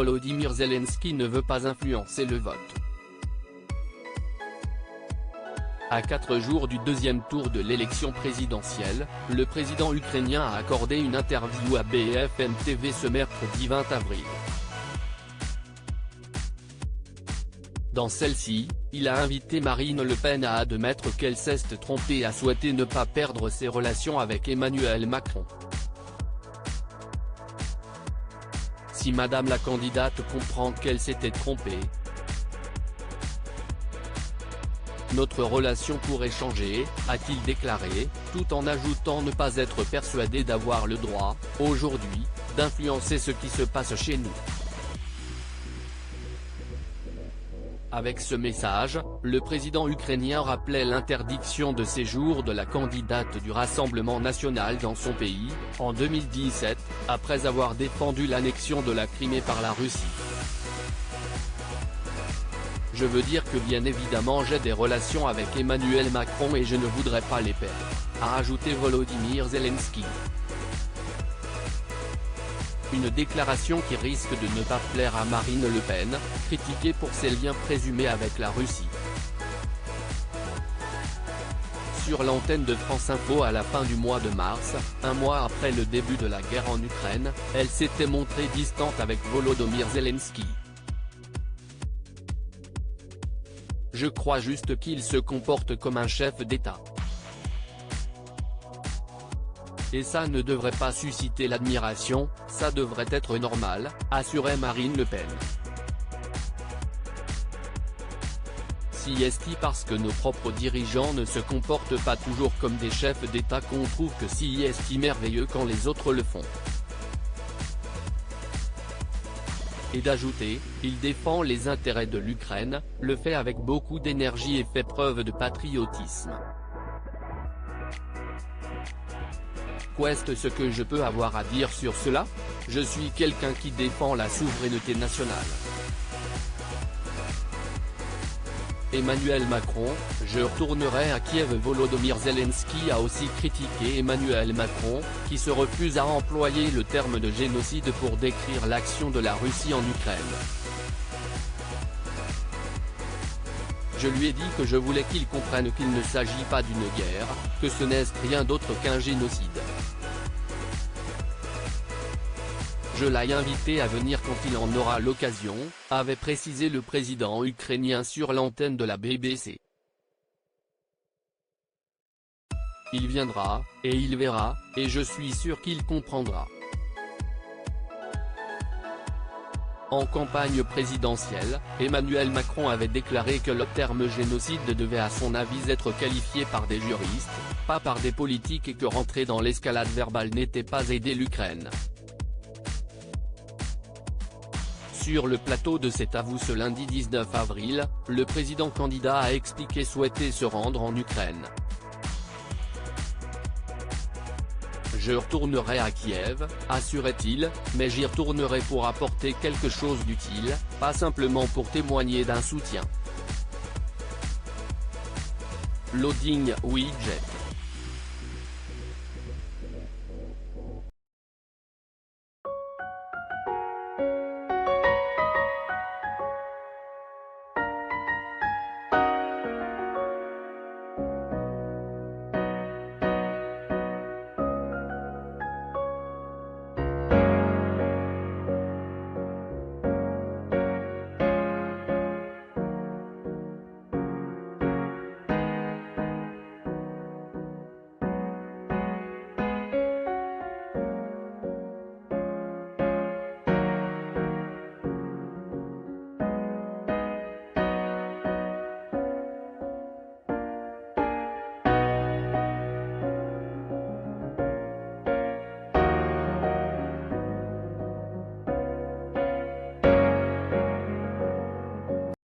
Volodymyr Zelensky ne veut pas influencer le vote. À 4 jours du deuxième tour de l'élection présidentielle, le président ukrainien a accordé une interview à BFM TV ce mercredi 20 avril. Dans celle-ci, il a invité Marine Le Pen à admettre qu'elle s'est trompée et a souhaité ne pas perdre ses relations avec Emmanuel Macron. Si Madame la candidate comprend qu'elle s'était trompée, notre relation pourrait changer, a-t-il déclaré, tout en ajoutant ne pas être persuadé d'avoir le droit, aujourd'hui, d'influencer ce qui se passe chez nous. Avec ce message, le président ukrainien rappelait l'interdiction de séjour de la candidate du Rassemblement national dans son pays, en 2017, après avoir défendu l'annexion de la Crimée par la Russie. Je veux dire que bien évidemment j'ai des relations avec Emmanuel Macron et je ne voudrais pas les perdre, a ajouté Volodymyr Zelensky. Une déclaration qui risque de ne pas plaire à Marine Le Pen, critiquée pour ses liens présumés avec la Russie. Sur l'antenne de France Info à la fin du mois de mars, un mois après le début de la guerre en Ukraine, elle s'était montrée distante avec Volodymyr Zelensky. Je crois juste qu'il se comporte comme un chef d'État. Et ça ne devrait pas susciter l'admiration, ça devrait être normal, assurait Marine Le Pen. Si est-il parce que nos propres dirigeants ne se comportent pas toujours comme des chefs d'État qu'on trouve que si est-il merveilleux quand les autres le font. Et d'ajouter, il défend les intérêts de l'Ukraine, le fait avec beaucoup d'énergie et fait preuve de patriotisme. Qu'est-ce ce que je peux avoir à dire sur cela? Je suis quelqu'un qui défend la souveraineté nationale. Emmanuel Macron, je retournerai à Kiev. Volodymyr Zelensky a aussi critiqué Emmanuel Macron, qui se refuse à employer le terme de génocide pour décrire l'action de la Russie en Ukraine. Je lui ai dit que je voulais qu'il comprenne qu'il ne s'agit pas d'une guerre, que ce n'est rien d'autre qu'un génocide. Je l'ai invité à venir quand il en aura l'occasion, avait précisé le président ukrainien sur l'antenne de la BBC. Il viendra, et il verra, et je suis sûr qu'il comprendra. En campagne présidentielle, Emmanuel Macron avait déclaré que le terme génocide devait à son avis être qualifié par des juristes, pas par des politiques et que rentrer dans l'escalade verbale n'était pas aider l'Ukraine. Sur le plateau de C'est à vous ce lundi 19 avril, le président candidat a expliqué souhaiter se rendre en Ukraine. Je retournerai à Kiev, assurait-il, mais j'y retournerai pour apporter quelque chose d'utile, pas simplement pour témoigner d'un soutien. Loading widget.